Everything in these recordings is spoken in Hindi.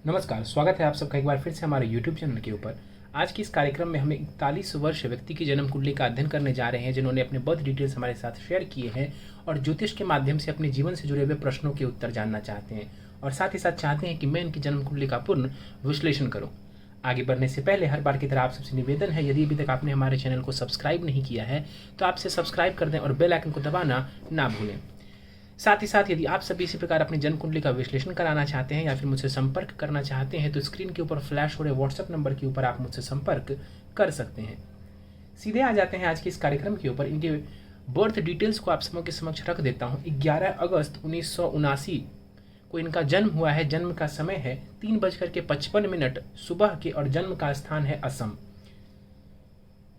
नमस्कार, स्वागत है आप सबका एक बार फिर से हमारे YouTube चैनल के ऊपर। आज की इस कार्यक्रम में हम 41 वर्ष व्यक्ति की जन्म कुंडली का अध्ययन करने जा रहे हैं, जिन्होंने अपने बर्थ डिटेल्स हमारे साथ शेयर किए हैं और ज्योतिष के माध्यम से अपने जीवन से जुड़े हुए प्रश्नों के उत्तर जानना चाहते हैं और साथ ही साथ चाहते हैं कि मैं इनकी जन्म कुंडली का पूर्ण विश्लेषण करूँ। आगे बढ़ने से पहले हर बार की तरह आप सबसे निवेदन है, यदि अभी तक आपने हमारे चैनल को सब्सक्राइब नहीं किया है तो आपसे सब्सक्राइब कर दें और बेल आइकन को दबाना ना भूलें। साथ ही साथ यदि आप सभी इसी प्रकार अपनी जन्म कुंडली का विश्लेषण कराना चाहते हैं या फिर मुझसे संपर्क करना चाहते हैं तो स्क्रीन के ऊपर फ्लैश हो रहे व्हाट्सएप नंबर के ऊपर आप मुझसे संपर्क कर सकते हैं। सीधे आ जाते हैं आज के इस कार्यक्रम के ऊपर। इनके बर्थ डिटेल्स को आप सबों के समक्ष रख देता हूँ। 11 अगस्त 1979 को इनका जन्म हुआ है। जन्म का समय है 3:55 सुबह के और जन्म का स्थान है असम।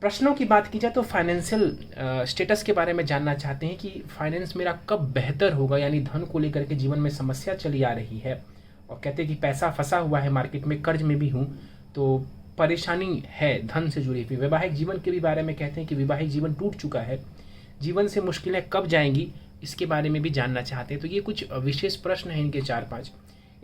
प्रश्नों की बात की जाए तो फाइनेंशियल स्टेटस के बारे में जानना चाहते हैं कि फाइनेंस मेरा कब बेहतर होगा, यानी धन को लेकर के जीवन में समस्या चली आ रही है और कहते हैं कि पैसा फंसा हुआ है मार्केट में, कर्ज में भी हूँ तो परेशानी है धन से जुड़ी हुई। वैवाहिक जीवन के भी बारे में कहते हैं कि वैवाहिक जीवन टूट चुका है, जीवन से मुश्किलें कब जाएंगी इसके बारे में भी जानना चाहते हैं। तो ये कुछ विशेष प्रश्न हैं इनके 4-5।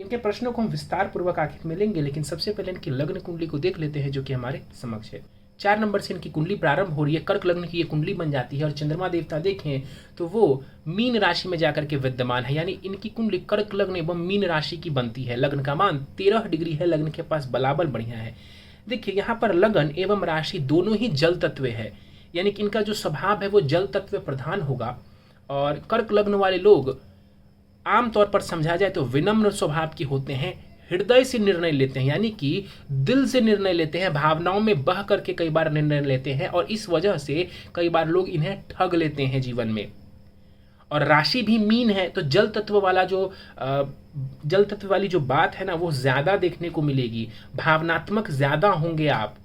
इनके प्रश्नों को हम विस्तार पूर्वक आखिर में लेंगे, लेकिन सबसे पहले इनकी लग्न कुंडली को देख लेते हैं जो कि हमारे समक्ष है। 4 नंबर से इनकी कुंडली प्रारंभ हो रही है। कर्क लग्न की ये कुंडली बन जाती है और चंद्रमा देवता देखें तो वो मीन राशि में जाकर के विद्यमान है, यानी इनकी कुंडली कर्क लग्न एवं मीन राशि की बनती है। लग्न का मान 13 डिग्री है, लग्न के पास बलाबल बढ़िया है। देखिए यहाँ पर लग्न एवं राशि दोनों ही जल तत्व है, यानी कि इनका जो स्वभाव है वो जल तत्व प्रधान होगा। और कर्क लग्न वाले लोग आमतौर पर समझा जाए तो विनम्र स्वभाव के होते हैं, हृदय से निर्णय लेते हैं, यानी कि दिल से निर्णय लेते हैं, भावनाओं में बह करके कई बार निर्णय लेते हैं और इस वजह से कई बार लोग इन्हें ठग लेते हैं जीवन में। और राशि भी मीन है तो जल तत्व वाली जो बात है ना वो ज्यादा देखने को मिलेगी, भावनात्मक ज्यादा होंगे आप।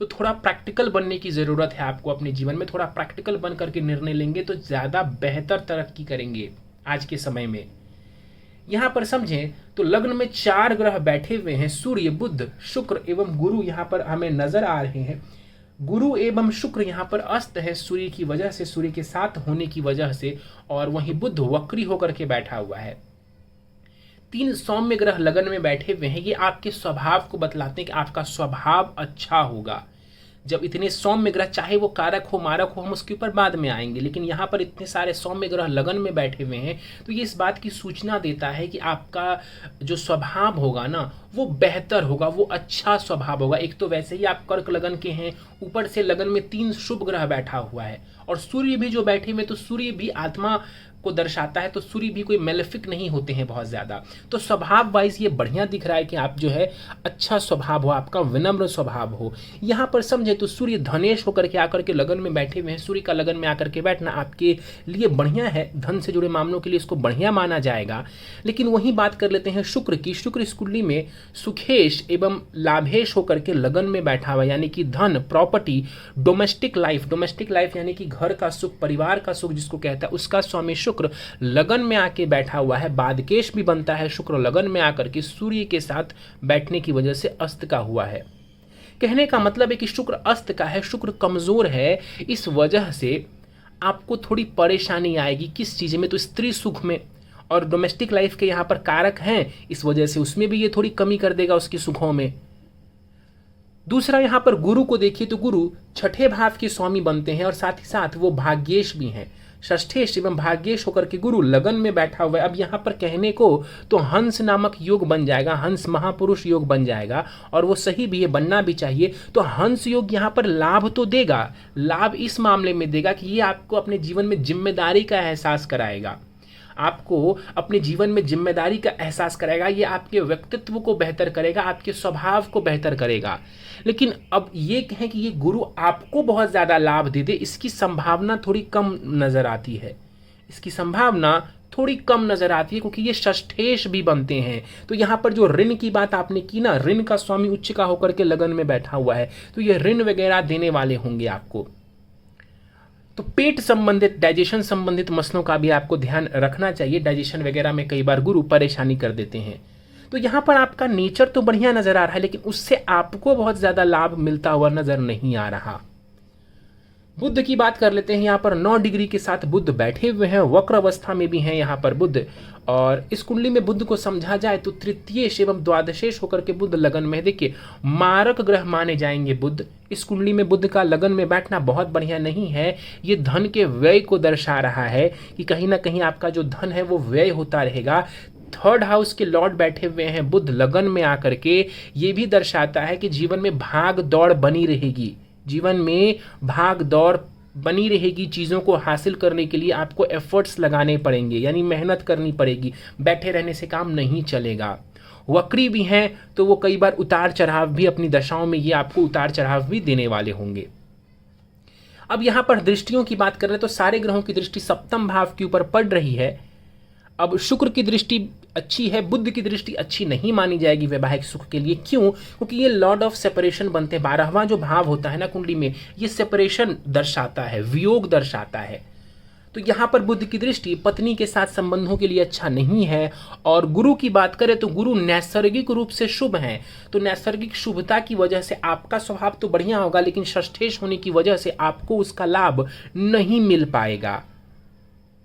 तो थोड़ा प्रैक्टिकल बनने की जरूरत है आपको अपने जीवन में, थोड़ा प्रैक्टिकल बन करके निर्णय लेंगे तो ज्यादा बेहतर तरक्की करेंगे आज के समय में। यहां पर समझें तो लग्न में 4 ग्रह बैठे हुए हैं, सूर्य, बुध, शुक्र एवं गुरु यहां पर हमें नजर आ रहे हैं। गुरु एवं शुक्र यहां पर अस्त है सूर्य की वजह से, सूर्य के साथ होने की वजह से, और वहीं बुध वक्री होकर के बैठा हुआ है। 3 सौम्य ग्रह लगन में बैठे हुए हैं, ये आपके स्वभाव को बतलाते हैं कि आपका स्वभाव अच्छा होगा। जब इतने सौम्य ग्रह, चाहे वो कारक हो मारक हो, हम उसके ऊपर बाद में आएंगे, लेकिन यहाँ पर इतने सारे सौम्य ग्रह लगन में बैठे हुए हैं तो ये इस बात की सूचना देता है कि आपका जो स्वभाव होगा ना वो बेहतर होगा, वो अच्छा स्वभाव होगा। एक तो वैसे ही आप कर्क लगन के हैं, ऊपर से लगन में 3 शुभ ग्रह बैठा हुआ है और सूर्य भी जो बैठे हुए, तो सूर्य भी आत्मा को दर्शाता है, तो सूर्य भी कोई मेलेफिक नहीं होते हैं बहुत ज्यादा। तो स्वभाव वाइज ये बढ़िया दिख रहा है कि आप जो है अच्छा स्वभाव हो, आपका विनम्र स्वभाव हो। यहाँ पर समझे तो सूर्य धनेश होकर के आकर के लगन में बैठे हुए हैं। सूर्य का लगन में आकर के बैठना आपके लिए बढ़िया है, धन से जुड़े मामलों के लिए इसको बढ़िया माना जाएगा। लेकिन वही बात कर लेते हैं शुक्र की। शुक्र इस कुंडली में सुखेश एवं लाभेश होकर के लगन में बैठा हुआ, यानी कि धन, प्रॉपर्टी, डोमेस्टिक लाइफ यानी कि घर का सुख, परिवार का सुख जिसको कहता है, उसका स्वामी शुक्र लगन में आके बैठा हुआ है। बादकेश भी बनता है शुक्र लगन में आकर के सूर्य के साथ बैठने की वजह से अस्त का हुआ है। कहने का मतलब है कि शुक्र अस्त का है, शुक्र कमजोर है, इस वजह से आपको थोड़ी परेशानी आएगी। किस चीज में? तो स्त्री सुख में, और डोमेस्टिक लाइफ के यहाँ पर कारक हैं, इस वजह से उसमें भी ये थोड़ी कमी कर देगा उसकी सुखों में। दूसरा यहाँ पर गुरु को देखिए तो गुरु 6ठे भाव के स्वामी बनते हैं और साथ ही साथ वो भाग्येश भी हैं। षष्ठेश एवं भाग्येश होकर के गुरु लगन में बैठा हुआ है। अब यहाँ पर कहने को तो हंस नामक योग बन जाएगा, हंस महापुरुष योग बन जाएगा और वो सही भी है, बनना भी चाहिए। तो हंस योग यहाँ पर लाभ तो देगा, लाभ इस मामले में देगा कि ये आपको अपने जीवन में जिम्मेदारी का एहसास कराएगा, आपको अपने जीवन में जिम्मेदारी का एहसास कराएगा, ये आपके व्यक्तित्व को बेहतर करेगा, आपके स्वभाव को बेहतर करेगा। लेकिन अब ये कहें कि ये गुरु आपको बहुत ज्यादा लाभ दे दे, इसकी संभावना थोड़ी कम नजर आती है, इसकी संभावना थोड़ी कम नजर आती है, क्योंकि ये षष्ठेश भी बनते हैं। तो यहाँ पर जो ऋण की बात आपने की ना, ऋण का स्वामी उच्च का होकर के लगन में बैठा हुआ है, तो ये ऋण वगैरह देने वाले होंगे आपको। तो पेट संबंधित, डाइजेशन संबंधित मसलों का भी आपको ध्यान रखना चाहिए। डाइजेशन वगैरह में कई बार गुरु परेशानी कर देते हैं। तो यहाँ पर आपका नेचर तो बढ़िया नजर आ रहा है, लेकिन उससे आपको बहुत ज्यादा लाभ मिलता हुआ नजर नहीं आ रहा। बुध की बात कर लेते हैं। यहाँ पर 9 डिग्री के साथ बुध बैठे हुए हैं, वक्र अवस्था में भी हैं यहाँ पर बुध। और इस कुंडली में बुध को समझा जाए तो तृतीयेश एवं द्वादशेश होकर के बुध लगन में है। देखिए, मारक ग्रह माने जाएंगे बुध। इस कुंडली में बुध का लगन में बैठना बहुत बढ़िया नहीं है। ये धन के व्यय को दर्शा रहा है कि कहीं ना कहीं आपका जो धन है वो व्यय होता रहेगा। थर्ड हाउस के लॉर्ड बैठे हुए हैं बुध लगन में आकर के, ये भी दर्शाता है कि जीवन में भाग दौड़ बनी रहेगी। जीवन में भाग दौड़ बनी रहेगी। चीज़ों को हासिल करने के लिए आपको एफर्ट्स लगाने पड़ेंगे, यानी मेहनत करनी पड़ेगी। बैठे रहने से काम नहीं चलेगा। वक्री भी हैं तो वो कई बार उतार चढ़ाव भी अपनी दशाओं में, ये आपको उतार चढ़ाव भी देने वाले होंगे। अब यहाँ पर दृष्टियों की बात कर रहे हैं तो सारे ग्रहों की दृष्टि सप्तम भाव के ऊपर पड़ रही है। अब शुक्र की दृष्टि अच्छी है, बुध की दृष्टि अच्छी नहीं मानी जाएगी वैवाहिक सुख के लिए। क्यों? क्योंकि ये लॉर्ड ऑफ सेपरेशन बनते हैं। 12वां जो भाव होता है ना कुंडली में, ये सेपरेशन दर्शाता है, वियोग दर्शाता है। तो यहाँ पर बुध की दृष्टि पत्नी के साथ संबंधों के लिए अच्छा नहीं है। और गुरु की बात करें तो गुरु नैसर्गिक रूप से शुभ हैं, तो नैसर्गिक शुभता की वजह से आपका स्वभाव तो बढ़िया होगा, लेकिन षष्ठेश होने की वजह से आपको उसका लाभ नहीं मिल पाएगा।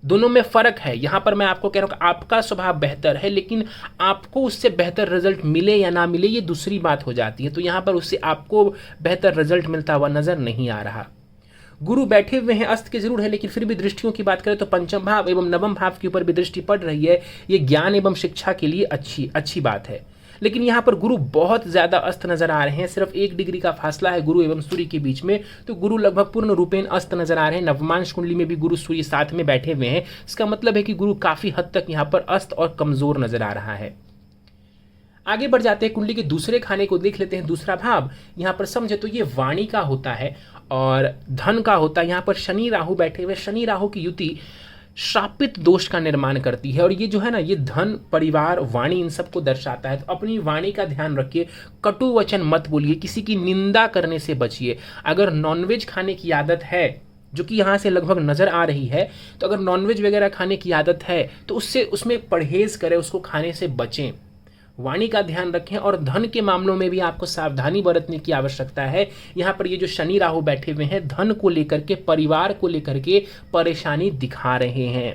दोनों में फर्क है। यहां पर मैं आपको कह रहा हूं कि आपका स्वभाव बेहतर है, लेकिन आपको उससे बेहतर रिजल्ट मिले या ना मिले ये दूसरी बात हो जाती है। तो यहां पर उससे आपको बेहतर रिजल्ट मिलता हुआ नजर नहीं आ रहा। गुरु बैठे हुए हैं, अस्त के जरूर है, लेकिन फिर भी दृष्टियों की बात करें तो पंचम भाव एवं नवम भाव के ऊपर भी दृष्टि पड़ रही है। ये ज्ञान एवं शिक्षा के लिए अच्छी बात है। लेकिन यहाँ पर गुरु बहुत ज्यादा अस्त नजर आ रहे हैं। सिर्फ 1 डिग्री का फासला है गुरु एवं सूर्य के बीच में, तो गुरु लगभग पूर्ण रूपेण अस्त नजर आ रहे हैं। नवमांश कुंडली में भी गुरु सूर्य साथ में बैठे हुए हैं। इसका मतलब है कि गुरु काफी हद तक यहाँ पर अस्त और कमजोर नजर आ रहा है। आगे बढ़ जाते हैं, कुंडली के दूसरे खाने को देख लेते हैं। दूसरा भाव यहाँ पर समझे तो ये वाणी का होता है और धन का होता है। यहाँ पर शनि राहु बैठे हुए, शनि राहु की युति श्रापित दोष का निर्माण करती है। और ये जो है ना, ये धन, परिवार, वाणी, इन सबको दर्शाता है। तो अपनी वाणी का ध्यान रखिए, कटु वचन मत बोलिए, किसी की निंदा करने से बचिए। अगर नॉनवेज खाने की आदत है, जो कि यहाँ से लगभग नजर आ रही है, तो अगर नॉनवेज वगैरह खाने की आदत है तो उसमें परहेज करें, उसको खाने से बचें। वाणी का ध्यान रखें और धन के मामलों में भी आपको सावधानी बरतने की आवश्यकता है। यहाँ पर ये जो शनि राहु बैठे हुए हैं, धन को लेकर के, परिवार को लेकर के परेशानी दिखा रहे हैं।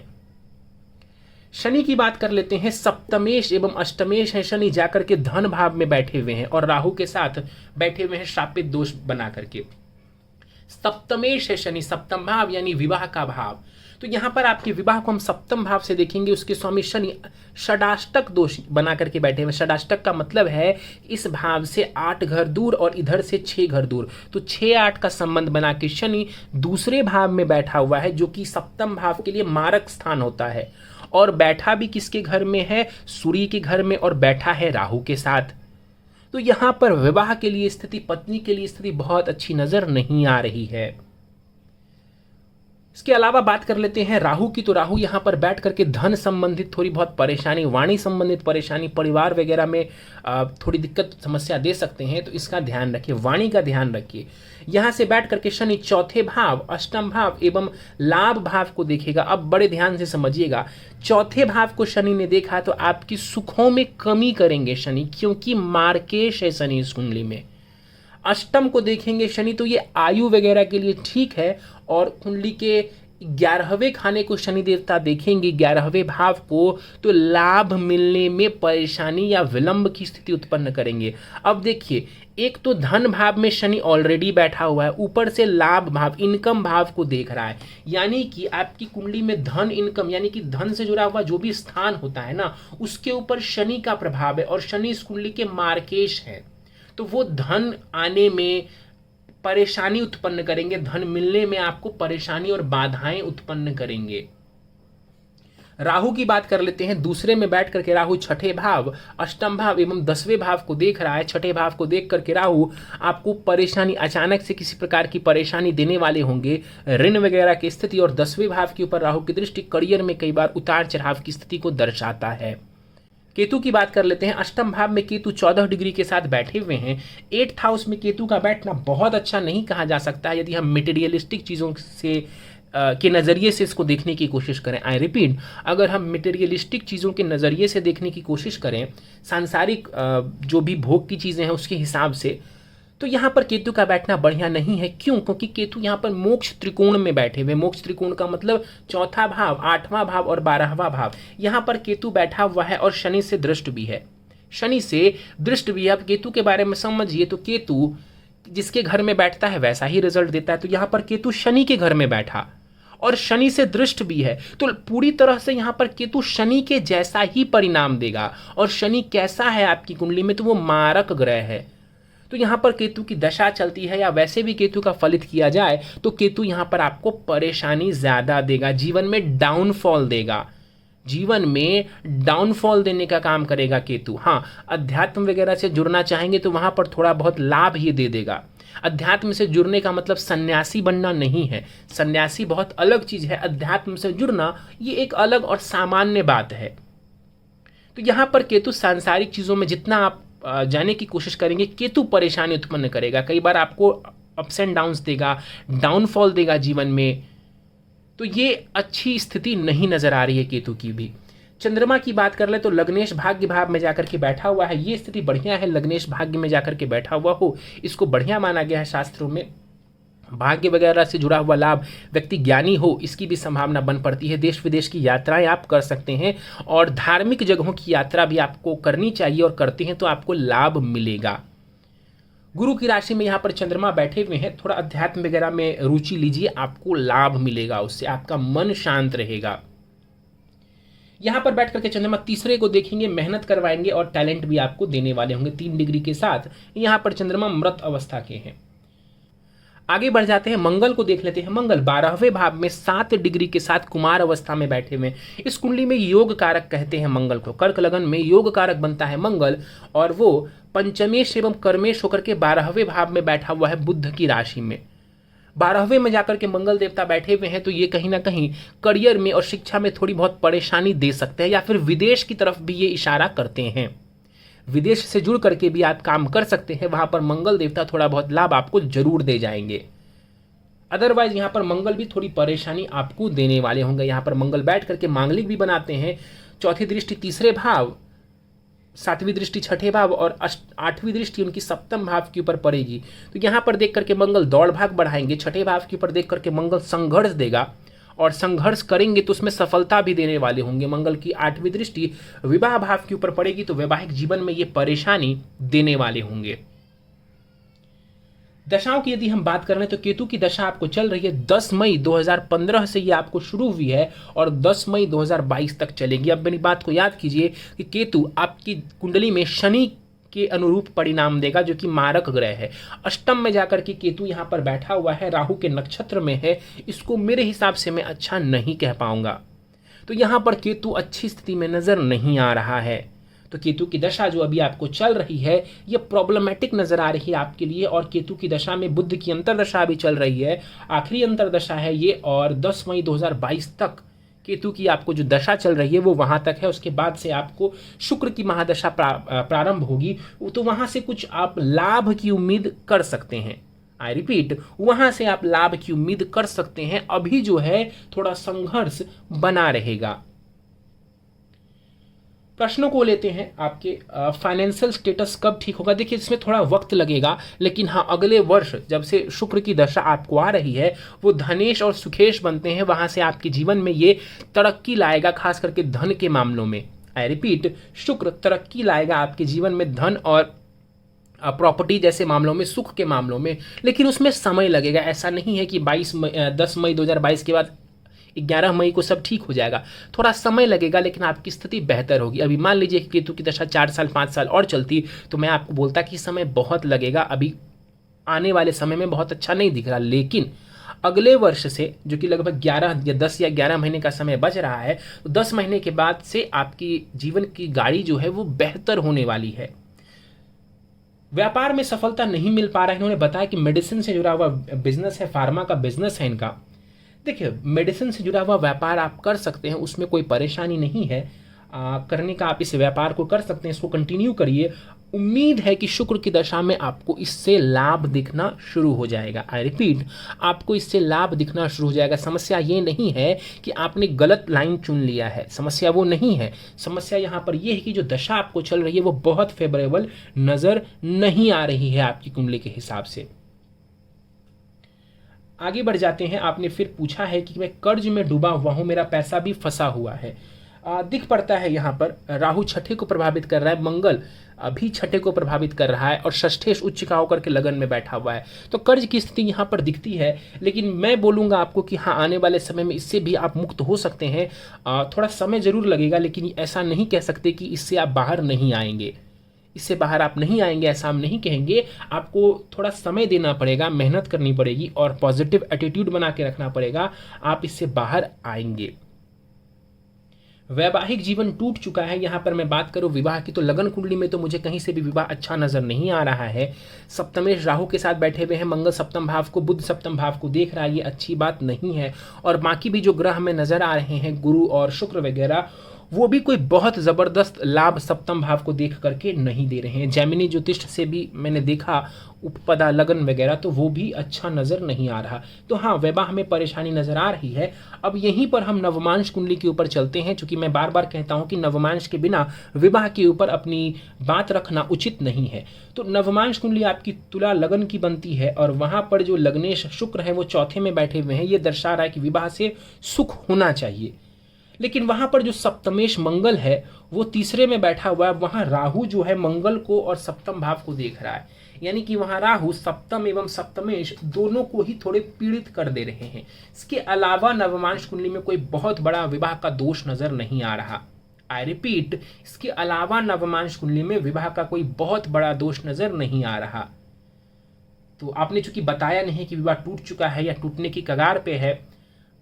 शनि की बात कर लेते हैं। सप्तमेश एवं अष्टमेश है शनि, जाकर के धन भाव में बैठे हुए हैं और राहु के साथ बैठे हुए हैं श्रापित दोष बना करके। सप्तमेश है शनि, सप्तम भाव यानी विवाह का भाव। तो यहां पर आपके विवाह को हम सप्तम भाव से देखेंगे। उसके स्वामी शनि षडाष्टक दोष बना करके बैठे हुए। षडाष्टक का मतलब है इस भाव से 8 घर दूर और इधर से 6 घर दूर, तो 6-8 का संबंध बना के शनि दूसरे भाव में बैठा हुआ है, जो कि सप्तम भाव के लिए मारक स्थान होता है। और बैठा भी किसके घर में है? सूर्य के घर में, और बैठा है राहु के साथ। तो यहां पर विवाह के लिए स्थिति, पत्नी के लिए स्थिति बहुत अच्छी नजर नहीं आ रही है। इसके अलावा बात कर लेते हैं राहु की। तो राहु यहाँ पर बैठ करके धन संबंधित थोड़ी बहुत परेशानी, वाणी संबंधित परेशानी, परिवार वगैरह में थोड़ी दिक्कत समस्या दे सकते हैं, तो इसका ध्यान रखिए, वाणी का ध्यान रखिए। यहाँ से बैठ करके शनि चौथे भाव, अष्टम भाव एवं लाभ भाव को देखेगा। अब बड़े ध्यान से समझिएगा, चौथे भाव को शनि ने देखा तो आपकी सुखों में कमी करेंगे शनि, क्योंकि मार्केश है शनि इस कुंडली में। अष्टम को देखेंगे शनि तो ये आयु वगैरह के लिए ठीक है। और कुंडली के 11वें खाने को शनि देवता देखेंगे, 11वें भाव को, तो लाभ मिलने में परेशानी या विलंब की स्थिति उत्पन्न करेंगे। अब देखिए, एक तो धन भाव में शनि ऑलरेडी बैठा हुआ है, ऊपर से लाभ भाव, इनकम भाव को देख रहा है, यानी कि आपकी कुंडली में धन, इनकम, यानी कि धन से जुड़ा हुआ जो भी स्थान होता है ना, उसके ऊपर शनि का प्रभाव है। और शनि इस कुंडली के मार्केश है, तो वो धन आने में परेशानी उत्पन्न करेंगे, धन मिलने में आपको परेशानी और बाधाएं उत्पन्न करेंगे। राहु की बात कर लेते हैं। दूसरे में बैठ करके राहु छठे भाव, अष्टम भाव एवं 10वें भाव को देख रहा है। छठे भाव को देख करके राहु आपको परेशानी, अचानक से किसी प्रकार की परेशानी देने वाले होंगे, ऋण वगैरह की स्थिति। और 10वें भाव के ऊपर राहु की दृष्टि करियर में कई बार उतार चढ़ाव की स्थिति को दर्शाता है। केतु की बात कर लेते हैं। अष्टम भाव में केतु 14 डिग्री के साथ बैठे हुए हैं। 8th हाउस में केतु का बैठना बहुत अच्छा नहीं कहा जा सकता है, यदि हम मटेरियलिस्टिक चीज़ों से के नज़रिए से इसको देखने की कोशिश करें। आई रिपीट, अगर हम मटेरियलिस्टिक चीज़ों के नज़रिए से देखने की कोशिश करें, सांसारिक जो भी भोग की चीज़ें हैं उसके हिसाब से, तो यहाँ पर केतु का बैठना बढ़िया नहीं है। क्यों? क्योंकि केतु यहाँ पर मोक्ष त्रिकोण में बैठे हुए। मोक्ष त्रिकोण का मतलब चौथा भाव, आठवां भाव और 12वां भाव, यहाँ पर केतु बैठा हुआ है और शनि से दृष्ट भी है। शनि से दृष्ट भी है। अब केतु के बारे में समझिए तो केतु जिसके घर में बैठता है वैसा ही रिजल्ट देता है। तो यहाँ पर केतु शनि के घर में बैठा और शनि से दृष्ट भी है, तो पूरी तरह से यहाँ पर केतु शनि के जैसा ही परिणाम देगा। और शनि कैसा है आपकी कुंडली में? तो वो मारक ग्रह है। तो यहाँ पर केतु की दशा चलती है या वैसे भी केतु का फलित किया जाए तो केतु यहाँ पर आपको परेशानी ज्यादा देगा, जीवन में डाउनफॉल देगा, जीवन में डाउनफॉल देने का काम करेगा केतु। हाँ, अध्यात्म वगैरह से जुड़ना चाहेंगे तो वहां पर थोड़ा बहुत लाभ ये दे देगा। अध्यात्म से जुड़ने का मतलब सन्यासी बनना नहीं है। सन्यासी बहुत अलग चीज है, अध्यात्म से जुड़ना ये एक अलग और सामान्य बात है। तो यहाँ पर केतु सांसारिक चीजों में जितना आप जाने की कोशिश करेंगे, केतु परेशानी उत्पन्न करेगा। कई बार आपको अप्स एंड डाउन्स देगा, डाउनफॉल देगा जीवन में। तो ये अच्छी स्थिति नहीं नजर आ रही है केतु की भी। चंद्रमा की बात कर ले तो लग्नेश भाग्य भाव में जाकर के बैठा हुआ है, ये स्थिति बढ़िया है। लग्नेश भाग्य में जाकर के बैठा हुआ हो, इसको बढ़िया माना गया है शास्त्रों में। भाग्य वगैरह से जुड़ा हुआ लाभ, व्यक्ति ज्ञानी हो, इसकी भी संभावना बन पड़ती है। देश विदेश की यात्राएं आप कर सकते हैं और धार्मिक जगहों की यात्रा भी आपको करनी चाहिए, और करते हैं तो आपको लाभ मिलेगा। गुरु की राशि में यहाँ पर चंद्रमा बैठे हुए हैं, थोड़ा अध्यात्म वगैरह में रुचि लीजिए, आपको लाभ मिलेगा, उससे आपका मन शांत रहेगा। यहाँ पर बैठ करके चंद्रमा तीसरे को देखेंगे, मेहनत करवाएंगे और टैलेंट भी आपको देने वाले होंगे। 3 डिग्री के साथ यहाँ पर चंद्रमा मृत अवस्था के हैं। आगे बढ़ जाते हैं, मंगल को देख लेते हैं। मंगल 12वें भाव में 7 डिग्री के साथ कुमार अवस्था में बैठे हुए। इस कुंडली में योग कारक कहते हैं मंगल को। कर्क लगन में योग कारक बनता है मंगल, और वो पंचमेश एवं कर्मेश होकर के 12वें भाव में बैठा हुआ है बुध की राशि में। 12वें में जाकर के मंगल देवता बैठे हुए हैं, तो ये कहीं ना कहीं करियर में और शिक्षा में थोड़ी बहुत परेशानी दे सकते हैं, या फिर विदेश की तरफ भी ये इशारा करते हैं। विदेश से जुड़ करके भी आप काम कर सकते हैं, वहां पर मंगल देवता थोड़ा बहुत लाभ आपको जरूर दे जाएंगे। अदरवाइज यहाँ पर मंगल भी थोड़ी परेशानी आपको देने वाले होंगे। यहाँ पर मंगल बैठ करके मांगलिक भी बनाते हैं। चौथी दृष्टि तीसरे भाव, 7वीं दृष्टि छठे भाव और 8वीं दृष्टि उनकी 7म भाव के ऊपर पड़ेगी। तो यहाँ पर देख करके मंगल दौड़ भाग बढ़ाएंगे। छठे भाव के ऊपर देख करके मंगल संघर्ष देगा, और संघर्ष करेंगे तो उसमें सफलता भी देने वाले होंगे। मंगल की 8वीं दृष्टि विवाह भाव के ऊपर पड़ेगी, तो वैवाहिक जीवन में ये परेशानी देने वाले होंगे। दशाओं की यदि हम बात कर रहे हैं तो केतु की दशा आपको चल रही है 10 मई 2015 से ये आपको शुरू हुई है और 10 मई 2022 तक चलेगी। अब मेरी बात को याद कीजिए कि केतु आपकी कुंडली में शनि के अनुरूप परिणाम देगा, जो कि मारक ग्रह है। अष्टम में जाकर के केतु यहाँ पर बैठा हुआ है, राहु के नक्षत्र में है। इसको मेरे हिसाब से मैं अच्छा नहीं कह पाऊंगा। तो यहाँ पर केतु अच्छी स्थिति में नजर नहीं आ रहा है। तो केतु की दशा जो अभी आपको चल रही है ये प्रॉब्लमेटिक नजर आ रही है आपके लिए। और केतु की दशा में बुध की अंतरदशा भी चल रही है, आखिरी अंतरदशा है ये, और 10 मई 2022 तक केतु की आपको जो दशा चल रही है वो वहां तक है। उसके बाद से आपको शुक्र की महादशा प्रारंभ होगी, तो वहां से कुछ आप लाभ की उम्मीद कर सकते हैं। आई रिपीट, वहां से आप लाभ की उम्मीद कर सकते हैं। अभी जो है थोड़ा संघर्ष बना रहेगा। प्रश्नों को लेते हैं, आपके फाइनेंशियल स्टेटस कब ठीक होगा। देखिए इसमें थोड़ा वक्त लगेगा, लेकिन हाँ अगले वर्ष जब से शुक्र की दशा आपको आ रही है वो धनेश और सुखेश बनते हैं, वहां से आपके जीवन में ये तरक्की लाएगा, खास करके धन के मामलों में। आई रिपीट, शुक्र तरक्की लाएगा आपके जीवन में, धन और प्रॉपर्टी जैसे मामलों में, सुख के मामलों में। लेकिन उसमें समय लगेगा। ऐसा नहीं है कि 10 मई 2022 के बाद 11 मई को सब ठीक हो जाएगा। थोड़ा समय लगेगा, लेकिन आपकी स्थिति बेहतर होगी। अभी मान लीजिए कि केतु की दशा 4 साल 5 साल और चलती तो मैं आपको बोलता कि समय बहुत लगेगा। अभी आने वाले समय में बहुत अच्छा नहीं दिख रहा, लेकिन अगले वर्ष से, जो कि लगभग 11 या 10 या 11 महीने का समय बच रहा है, तो 10 महीने के बाद से आपकी जीवन की गाड़ी जो है वो बेहतर होने वाली है। व्यापार में सफलता नहीं मिल पा रहा है। इन्होंने बताया कि मेडिसिन से जुड़ा हुआ बिजनेस है, फार्मा का बिजनेस है इनका। देखिए मेडिसिन से जुड़ा हुआ व्यापार आप कर सकते हैं, उसमें कोई परेशानी नहीं है। करने का आप इस व्यापार को कर सकते हैं, इसको कंटिन्यू करिए। उम्मीद है कि शुक्र की दशा में आपको इससे लाभ दिखना शुरू हो जाएगा। आई रिपीट, आपको इससे लाभ दिखना शुरू हो जाएगा। समस्या ये नहीं है कि आपने गलत लाइन चुन लिया है, समस्या वो नहीं है। समस्या यहाँ पर यह है कि जो दशा आपको चल रही है वो बहुत फेवरेबल नजर नहीं आ रही है आपकी कुंडली के हिसाब से। आगे बढ़ जाते हैं। आपने फिर पूछा है कि मैं कर्ज में डूबा हुआ हूं, मेरा पैसा भी फंसा हुआ है। दिख पड़ता है यहाँ पर राहु छठे को प्रभावित कर रहा है, मंगल भी छठे को प्रभावित कर रहा है और षष्ठेश उच्च का होकर के लगन में बैठा हुआ है। तो कर्ज की स्थिति यहाँ पर दिखती है, लेकिन मैं बोलूँगा आपको कि हाँ, आने वाले समय में इससे भी आप मुक्त हो सकते हैं। थोड़ा समय जरूर लगेगा, लेकिन ऐसा नहीं कह सकते कि इससे आप बाहर नहीं आएंगे। इससे बाहर आप नहीं आएंगे ऐसा हम नहीं कहेंगे। आपको थोड़ा समय देना पड़ेगा, मेहनत करनी पड़ेगी और पॉजिटिव एटीट्यूड बना के रखना पड़ेगा, आप इससे बाहर आएंगे। वैवाहिक जीवन टूट चुका है। यहाँ पर मैं बात करूँ विवाह की, तो लगन कुंडली में तो मुझे कहीं से भी विवाह अच्छा नजर नहीं आ रहा है। सप्तमेश राहु के साथ बैठे हुए हैं, मंगल सप्तम भाव को, बुध सप्तम भाव को देख रहा है, ये अच्छी बात नहीं है। और बाकी भी जो ग्रह हमें नजर आ रहे हैं, गुरु और शुक्र वगैरह, वो भी कोई बहुत जबरदस्त लाभ सप्तम भाव को देख करके नहीं दे रहे हैं। जैमिनी ज्योतिष से भी मैंने देखा उपपदा लगन वगैरह, तो वो भी अच्छा नजर नहीं आ रहा। तो हाँ, वैवाह में परेशानी नजर आ रही है। अब यहीं पर हम नवमांश कुंडली के ऊपर चलते हैं, क्योंकि मैं बार बार कहता हूं कि नवमांश के बिना विवाह के ऊपर अपनी बात रखना उचित नहीं है। तो नवमांश कुंडली आपकी तुला लगन की बनती है और वहां पर जो लग्नेश शुक्र है वो चौथे में बैठे हुए हैं। ये दर्शा रहा है कि विवाह से सुख होना चाहिए। लेकिन वहां पर जो सप्तमेश मंगल है वो तीसरे में बैठा हुआ है। वहां राहु जो है मंगल को और सप्तम भाव को देख रहा है, यानी कि वहां राहु सप्तम एवं सप्तमेश दोनों को ही थोड़े पीड़ित कर दे रहे हैं। इसके अलावा नवमांश कुंडली में कोई बहुत बड़ा विवाह का दोष नजर नहीं आ रहा। आई रिपीट, इसके अलावा नवमांश कुंडली में विवाह का कोई बहुत बड़ा दोष नजर नहीं आ रहा। तो आपने चूंकि बताया नहीं कि विवाह टूट चुका है या टूटने की कगार पे है,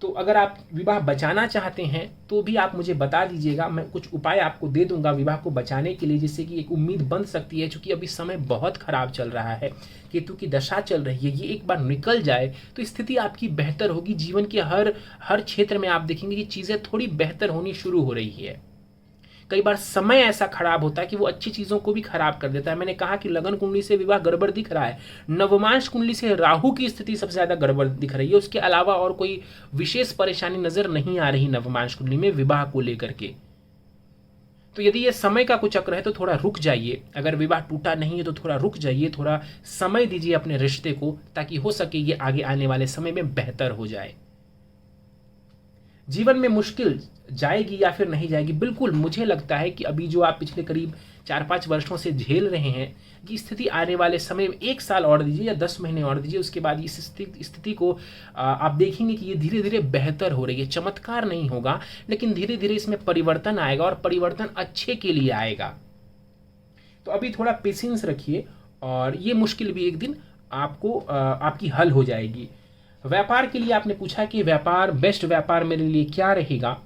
तो अगर आप विवाह बचाना चाहते हैं तो भी आप मुझे बता दीजिएगा, मैं कुछ उपाय आपको दे दूंगा विवाह को बचाने के लिए, जिससे कि एक उम्मीद बन सकती है। क्योंकि अभी समय बहुत खराब चल रहा है, केतु की दशा चल रही है, ये एक बार निकल जाए तो स्थिति आपकी बेहतर होगी। जीवन के हर क्षेत्र में आप देखेंगे कि चीजें थोड़ी बेहतर होनी शुरू हो रही है। कई बार समय ऐसा खराब होता है कि वो अच्छी चीजों को भी खराब कर देता है। मैंने कहा कि लगन कुंडली से विवाह गड़बड़ दिख रहा है, नवमांश कुंडली से राहु की स्थिति सबसे ज्यादा गड़बड़ दिख रही है। उसके अलावा और कोई विशेष परेशानी नजर नहीं आ रही नवमांश कुंडली में विवाह को लेकर के। तो यदि ये समय का कुछ चक्र है तो थोड़ा रुक जाइए। अगर विवाह टूटा नहीं है तो थोड़ा रुक जाइए, थोड़ा समय दीजिए अपने रिश्ते को, ताकि हो सके ये आगे आने वाले समय में बेहतर हो जाए। जीवन में मुश्किल जाएगी या फिर नहीं जाएगी, बिल्कुल मुझे लगता है कि अभी जो आप पिछले करीब 4-5 वर्षों से झेल रहे हैं, ये स्थिति आने वाले समय में 1 साल और दीजिए या 10 महीने और दीजिए, उसके बाद इस स्थिति को आप देखेंगे कि ये धीरे धीरे बेहतर हो रही है। चमत्कार नहीं होगा, लेकिन धीरे धीरे इसमें परिवर्तन आएगा और परिवर्तन अच्छे के लिए आएगा। तो अभी थोड़ा पेशेंस रखिए और ये मुश्किल भी एक दिन आपकी हल हो जाएगी। व्यापार के लिए आपने पूछा कि व्यापार, बेस्ट व्यापार मेरे लिए क्या रहेगा।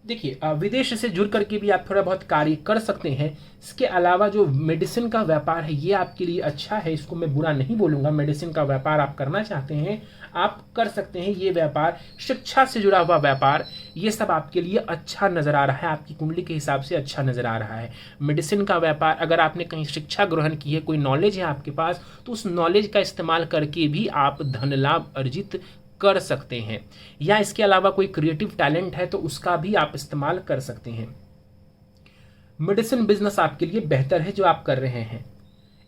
देखिए, विदेश से जुड़ करके भी आप थोड़ा बहुत कार्य कर सकते हैं। इसके अलावा जो मेडिसिन का व्यापार है ये आपके लिए अच्छा है, इसको मैं बुरा नहीं बोलूँगा। मेडिसिन का व्यापार आप करना चाहते हैं, आप कर सकते हैं ये व्यापार। शिक्षा से जुड़ा हुआ व्यापार, ये सब आपके लिए अच्छा नज़र आ रहा है, आपकी कुंडली के हिसाब से अच्छा नज़र आ रहा है। मेडिसिन का व्यापार, अगर आपने कहीं शिक्षा ग्रहण की है, कोई नॉलेज है आपके पास, तो उस नॉलेज का इस्तेमाल करके भी आप धन लाभ अर्जित कर सकते हैं। या इसके अलावा कोई क्रिएटिव टैलेंट है तो उसका भी आप इस्तेमाल कर सकते हैं। मेडिसिन बिजनेस आपके लिए बेहतर है जो आप कर रहे हैं।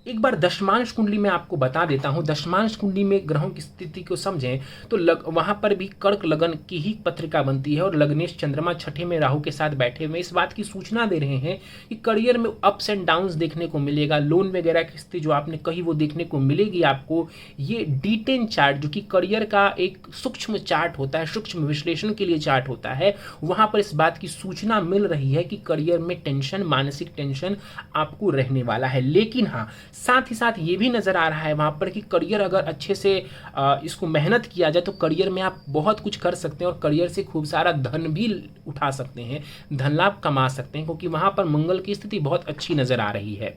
एक बार दशमांश कुंडली में आपको बता देता हूं। दशमांश कुंडली में ग्रहों की स्थिति को समझें तो वहां पर भी कर्क लगन की ही पत्रिका बनती है और लग्नेश चंद्रमा छठे में राहु के साथ बैठे हुए इस बात की सूचना दे रहे हैं कि करियर में अप्स एंड डाउन्स देखने को मिलेगा। लोन वगैरह की स्थिति जो आपने कही वो देखने को मिलेगी आपको। ये D10 चार्ट जो कि करियर का एक सूक्ष्म चार्ट होता है, सूक्ष्म विश्लेषण के लिए चार्ट होता है, वहां पर इस बात की सूचना मिल रही है कि करियर में टेंशन, मानसिक टेंशन आपको रहने वाला है। लेकिन हाँ, साथ ही साथ ये भी नजर आ रहा है वहां पर कि करियर अगर अच्छे से इसको मेहनत किया जाए तो करियर में आप बहुत कुछ कर सकते हैं और करियर से खूब सारा धन भी उठा सकते हैं, धन लाभ कमा सकते हैं, क्योंकि वहां पर मंगल की स्थिति बहुत अच्छी नजर आ रही है।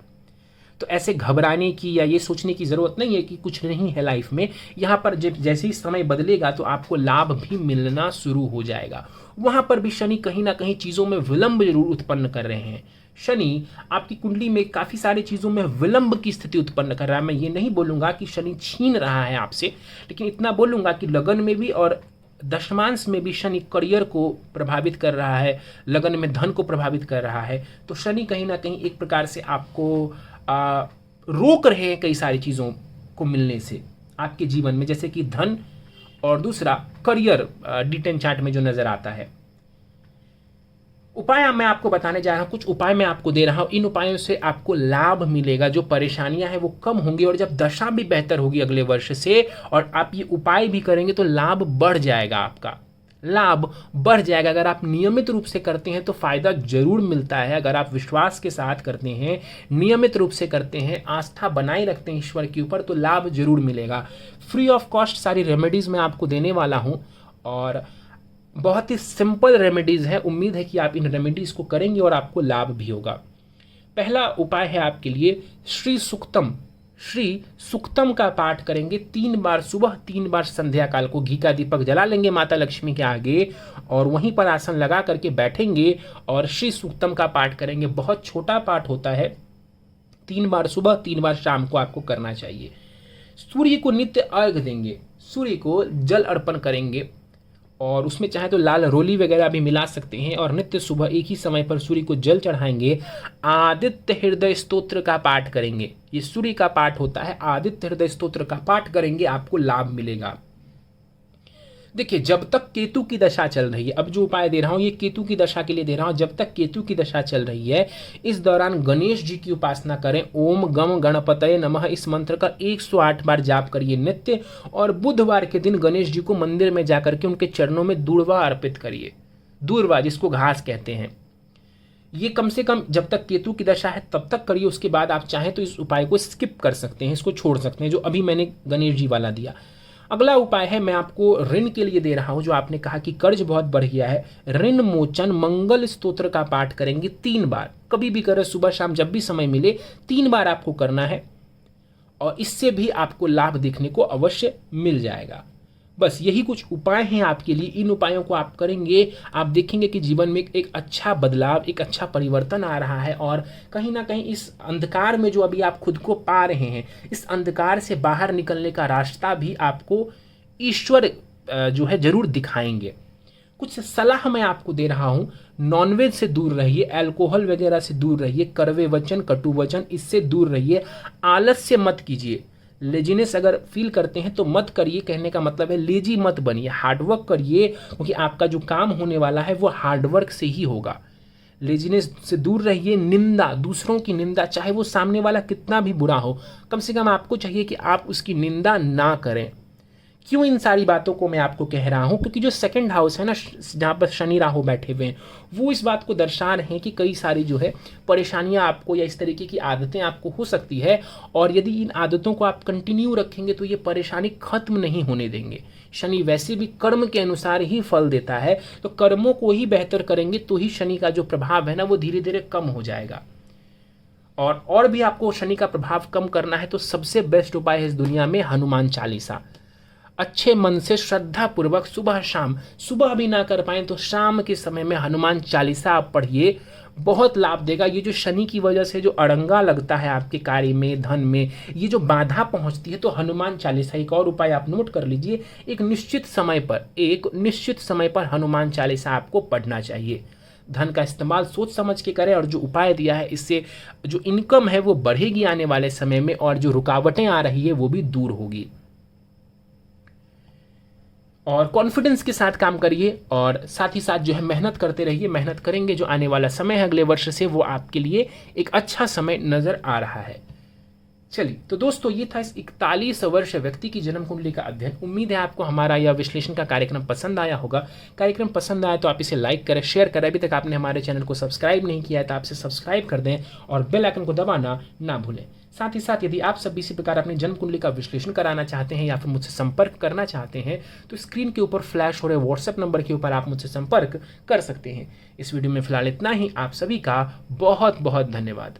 तो ऐसे घबराने की या ये सोचने की जरूरत नहीं है कि कुछ नहीं है लाइफ में। यहाँ पर जब जैसे ही समय बदलेगा तो आपको लाभ भी मिलना शुरू हो जाएगा। वहां पर भी शनि कहीं ना कहीं चीजों में विलंब जरूर उत्पन्न कर रहे हैं, शनि आपकी कुंडली में काफ़ी सारी चीज़ों में विलंब की स्थिति उत्पन्न कर रहा है। मैं ये नहीं बोलूँगा कि शनि छीन रहा है आपसे, लेकिन इतना बोलूँगा कि लगन में भी और दशमांश में भी शनि करियर को प्रभावित कर रहा है, लगन में धन को प्रभावित कर रहा है। तो शनि कहीं ना कहीं एक प्रकार से आपको रोक रहे हैं कई सारी चीज़ों को मिलने से आपके जीवन में, जैसे कि धन और दूसरा करियर D10 चार्ट में जो नज़र आता है। उपाय मैं आपको बताने जा रहा हूँ, कुछ उपाय मैं आपको दे रहा हूँ। इन उपायों से आपको लाभ मिलेगा, जो परेशानियां हैं वो कम होंगी, और जब दशा भी बेहतर होगी अगले वर्ष से और आप ये उपाय भी करेंगे तो लाभ बढ़ जाएगा, आपका लाभ बढ़ जाएगा। अगर आप नियमित रूप से करते हैं तो फायदा जरूर मिलता है। अगर आप विश्वास के साथ करते हैं, नियमित रूप से करते हैं, आस्था बनाए रखते हैं ईश्वर के ऊपर, तो लाभ जरूर मिलेगा। फ्री ऑफ कॉस्ट सारी रेमेडीज मैं आपको देने वाला हूँ और बहुत ही सिंपल रेमेडीज है। उम्मीद है कि आप इन रेमेडीज को करेंगे और आपको लाभ भी होगा। पहला उपाय है आपके लिए श्री सुक्तम का पाठ करेंगे 3 बार सुबह, 3 बार संध्या काल को। घी का दीपक जला लेंगे माता लक्ष्मी के आगे और वहीं पर आसन लगा करके बैठेंगे और श्री सुक्तम का पाठ करेंगे। बहुत छोटा पाठ होता है, 3 बार सुबह, 3 बार शाम को आपको करना चाहिए। सूर्य को नित्य अर्घ देंगे, सूर्य को जल अर्पण करेंगे और उसमें चाहे तो लाल रोली वगैरह भी मिला सकते हैं। और नित्य सुबह एक ही समय पर सूर्य को जल चढ़ाएंगे। आदित्य हृदय स्तोत्र का पाठ करेंगे, ये सूर्य का पाठ होता है। आदित्य हृदय स्तोत्र का पाठ करेंगे, आपको लाभ मिलेगा। देखिए, जब तक केतु की दशा चल रही है, अब जो उपाय दे रहा हूं ये केतु की दशा के लिए दे रहा हूं, जब तक केतु की दशा चल रही है इस दौरान गणेश जी की उपासना करें। ओम गम गणपतये नमः इस मंत्र का 108 बार जाप करिए नित्य। और बुधवार के दिन गणेश जी को मंदिर में जाकर के उनके चरणों में दूर्वा अर्पित करिए। दूर्वा, जिसको घास कहते हैं, ये कम से कम जब तक केतु की दशा है तब तक करिए। उसके बाद आप चाहें तो इस उपाय को स्किप कर सकते हैं, इसको छोड़ सकते हैं, जो अभी मैंने गणेश जी वाला दिया। अगला उपाय है मैं आपको ऋण के लिए दे रहा हूं, जो आपने कहा कि कर्ज बहुत बढ़ गया है। ऋण मोचन मंगल स्तोत्र का पाठ करेंगे 3 बार, कभी भी करें, सुबह शाम जब भी समय मिले 3 बार आपको करना है और इससे भी आपको लाभ देखने को अवश्य मिल जाएगा। बस यही कुछ उपाय हैं आपके लिए। इन उपायों को आप करेंगे, आप देखेंगे कि जीवन में एक अच्छा बदलाव, एक अच्छा परिवर्तन आ रहा है और कहीं ना कहीं इस अंधकार में जो अभी आप खुद को पा रहे हैं, इस अंधकार से बाहर निकलने का रास्ता भी आपको ईश्वर जो है जरूर दिखाएंगे। कुछ सलाह मैं आपको दे रहा हूं, नॉनवेज से दूर रहिए, अल्कोहल वगैरह से दूर रहिए, कड़वे वचन, कटु वचन, इससे दूर रहिए। आलस्य मत कीजिए, लेजीनेस अगर फील करते हैं तो मत करिए। कहने का मतलब है लेजी मत बनिए, हार्डवर्क करिए, क्योंकि आपका जो काम होने वाला है वो हार्डवर्क से ही होगा। लेजीनेस से दूर रहिए। निंदा, दूसरों की निंदा, चाहे वो सामने वाला कितना भी बुरा हो, कम से कम आपको चाहिए कि आप उसकी निंदा ना करें। क्यों इन सारी बातों को मैं आपको कह रहा हूं? क्योंकि जो सेकंड हाउस है ना, जहां पर शनि राहु बैठे हुए हैं, वो इस बात को दर्शा रहे हैं कि कई सारी जो है परेशानियां आपको या इस तरीके की आदतें आपको हो सकती है, और यदि इन आदतों को आप कंटिन्यू रखेंगे तो ये परेशानी खत्म नहीं होने देंगे। शनि वैसे भी कर्म के अनुसार ही फल देता है, तो कर्मों को ही बेहतर करेंगे तो ही शनि का जो प्रभाव है ना वो धीरे धीरे कम हो जाएगा। और भी आपको शनि का प्रभाव कम करना है तो सबसे बेस्ट उपाय है इस दुनिया में हनुमान चालीसा। अच्छे मन से श्रद्धा पूर्वक सुबह शाम, सुबह भी ना कर पाए तो शाम के समय में हनुमान चालीसा आप पढ़िए, बहुत लाभ देगा। ये जो शनि की वजह से जो अड़ंगा लगता है आपके कार्य में, धन में, ये जो बाधा पहुंचती है, तो हनुमान चालीसा एक और उपाय आप नोट कर लीजिए। एक निश्चित समय पर हनुमान चालीसा आपको पढ़ना चाहिए। धन का इस्तेमाल सोच समझ के करें और जो उपाय दिया है इससे जो इनकम है वो बढ़ेगी आने वाले समय में, और जो रुकावटें आ रही है वो भी दूर होगी। और कॉन्फिडेंस के साथ काम करिए और साथ ही साथ जो है मेहनत करते रहिए। मेहनत करेंगे, जो आने वाला समय है अगले वर्ष से वो आपके लिए एक अच्छा समय नजर आ रहा है। चलिए, तो दोस्तों ये था इस 41 वर्ष व्यक्ति की जन्म कुंडली का अध्ययन। उम्मीद है आपको हमारा यह विश्लेषण का कार्यक्रम पसंद आया होगा। कार्यक्रम पसंद आया तो आप इसे लाइक करें, शेयर करें। अभी तक आपने हमारे चैनल को सब्सक्राइब नहीं किया है तो आपसे सब्सक्राइब कर दें और बेल आइकन को दबाना ना भूलें। साथ ही साथ यदि आप सब इसी प्रकार अपनी जन्म कुंडली का विश्लेषण कराना चाहते हैं या फिर मुझसे संपर्क करना चाहते हैं तो स्क्रीन के ऊपर फ्लैश हो रहे व्हाट्सएप नंबर के ऊपर आप मुझसे संपर्क कर सकते हैं। इस वीडियो में फिलहाल इतना ही। आप सभी का बहुत बहुत धन्यवाद।